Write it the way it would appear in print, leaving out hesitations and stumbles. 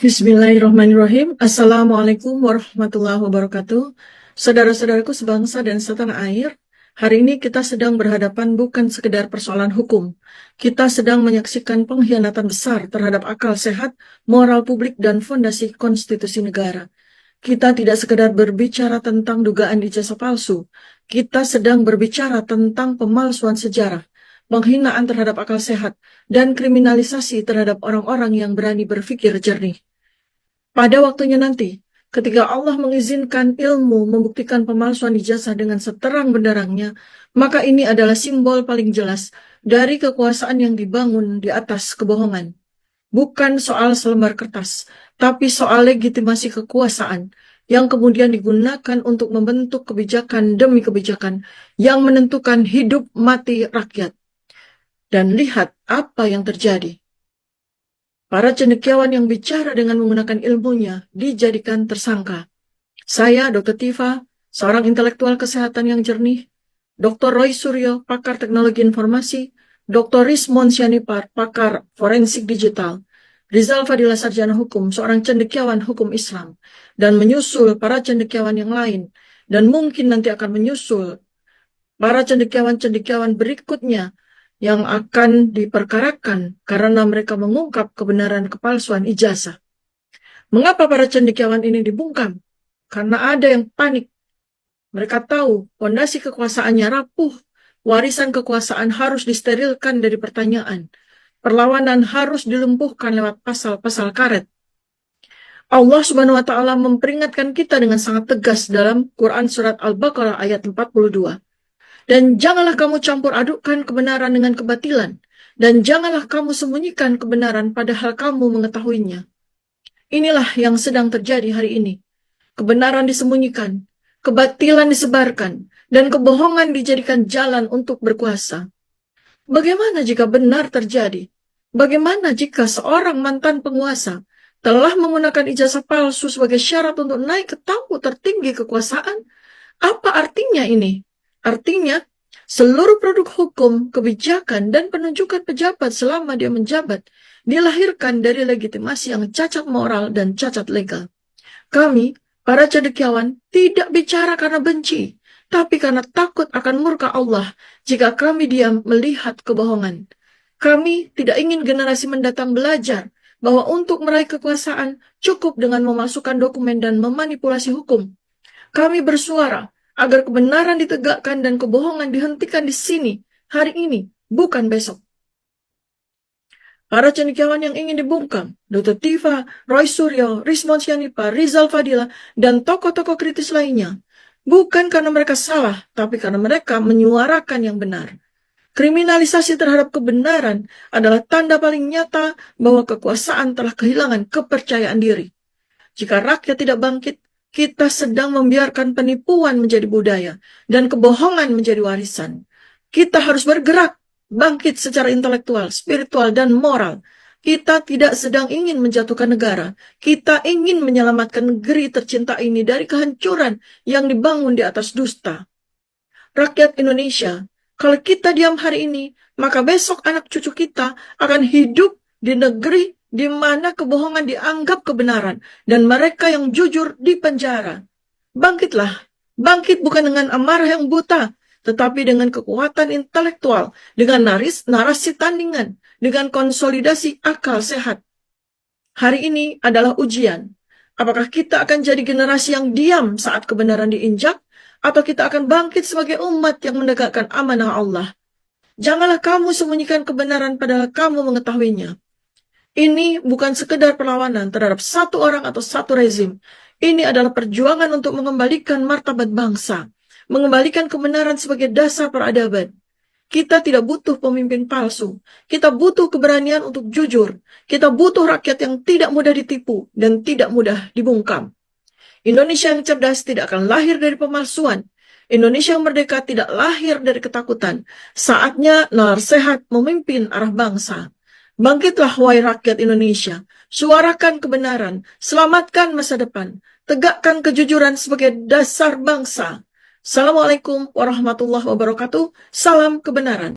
Bismillahirrahmanirrahim. Assalamualaikum warahmatullahi wabarakatuh. Saudara-saudaraku sebangsa dan setanah air, hari ini kita sedang berhadapan bukan sekedar persoalan hukum. Kita sedang menyaksikan pengkhianatan besar terhadap akal sehat, moral publik, dan fondasi konstitusi negara. Kita tidak sekedar berbicara tentang dugaan ijazah palsu. Kita sedang berbicara tentang pemalsuan sejarah, penghinaan terhadap akal sehat, dan kriminalisasi terhadap orang-orang yang berani berpikir jernih. Pada waktunya nanti, ketika Allah mengizinkan ilmu membuktikan pemalsuan ijazah dengan seterang benderangnya, maka ini adalah simbol paling jelas dari kekuasaan yang dibangun di atas kebohongan. Bukan soal selembar kertas, tapi soal legitimasi kekuasaan yang kemudian digunakan untuk membentuk kebijakan demi kebijakan yang menentukan hidup mati rakyat. Dan lihat apa yang terjadi. Para cendekiawan yang bicara dengan menggunakan ilmunya dijadikan tersangka. Saya, Dr. Tifa, seorang intelektual kesehatan yang jernih, Dr. Roy Suryo, pakar teknologi informasi, Dr. Rismon Sianipar, pakar forensik digital, Rizal Fadila Sarjana Hukum, seorang cendekiawan hukum Islam, dan menyusul para cendekiawan yang lain, dan mungkin nanti akan menyusul para cendekiawan-cendekiawan berikutnya yang akan diperkarakan karena mereka mengungkap kebenaran kepalsuan ijazah. Mengapa para cendekiawan ini dibungkam? Karena ada yang panik. Mereka tahu fondasi kekuasaannya rapuh, warisan kekuasaan harus disterilkan dari pertanyaan. Perlawanan harus dilumpuhkan lewat pasal-pasal karet. Allah Subhanahu wa Ta'ala memperingatkan kita dengan sangat tegas dalam Quran Surat Al-Baqarah ayat 42. Dan janganlah kamu campur adukkan kebenaran dengan kebatilan. Dan janganlah kamu sembunyikan kebenaran padahal kamu mengetahuinya. Inilah yang sedang terjadi hari ini. Kebenaran disembunyikan, kebatilan disebarkan, dan kebohongan dijadikan jalan untuk berkuasa. Bagaimana jika benar terjadi? Bagaimana jika seorang mantan penguasa telah menggunakan ijazah palsu sebagai syarat untuk naik ke tampuk tertinggi kekuasaan? Apa artinya ini? Artinya, seluruh produk hukum, kebijakan, dan penunjukan pejabat selama dia menjabat dilahirkan dari legitimasi yang cacat moral dan cacat legal. Kami, para cendekiawan, tidak bicara karena benci, tapi karena takut akan murka Allah jika kami diam melihat kebohongan. Kami tidak ingin generasi mendatang belajar bahwa untuk meraih kekuasaan cukup dengan memasukkan dokumen dan memanipulasi hukum. Kami bersuara agar kebenaran ditegakkan dan kebohongan dihentikan di sini, hari ini, bukan besok. Para cendekiawan yang ingin dibungkam, Dr. Tifa, Roy Suryo, Rismon Sianipar, Rizal Fadila, dan tokoh-tokoh kritis lainnya, bukan karena mereka salah, tapi karena mereka menyuarakan yang benar. Kriminalisasi terhadap kebenaran adalah tanda paling nyata bahwa kekuasaan telah kehilangan kepercayaan diri. Jika rakyat tidak bangkit, kita sedang membiarkan penipuan menjadi budaya dan kebohongan menjadi warisan. Kita harus bergerak, bangkit secara intelektual, spiritual, dan moral. Kita tidak sedang ingin menjatuhkan negara. Kita ingin menyelamatkan negeri tercinta ini dari kehancuran yang dibangun di atas dusta. Rakyat Indonesia, kalau kita diam hari ini, maka besok anak cucu kita akan hidup di negeri di mana kebohongan dianggap kebenaran dan mereka yang jujur dipenjara. Bangkitlah, bangkit bukan dengan amarah yang buta, tetapi dengan kekuatan intelektual, dengan narasi tandingan, dengan konsolidasi akal sehat. Hari ini adalah ujian. Apakah kita akan jadi generasi yang diam saat kebenaran diinjak, atau kita akan bangkit sebagai umat yang menegakkan amanah Allah? Janganlah kamu sembunyikan kebenaran padahal kamu mengetahuinya. Ini bukan sekedar perlawanan terhadap satu orang atau satu rezim. Ini adalah perjuangan untuk mengembalikan martabat bangsa, mengembalikan kebenaran sebagai dasar peradaban. Kita tidak butuh pemimpin palsu. Kita butuh keberanian untuk jujur. Kita butuh rakyat yang tidak mudah ditipu dan tidak mudah dibungkam. Indonesia yang cerdas tidak akan lahir dari pemalsuan. Indonesia yang merdeka tidak lahir dari ketakutan. Saatnya nalar sehat memimpin arah bangsa. Bangkitlah wahai rakyat Indonesia, suarakan kebenaran, selamatkan masa depan, tegakkan kejujuran sebagai dasar bangsa. Assalamualaikum warahmatullahi wabarakatuh, salam kebenaran.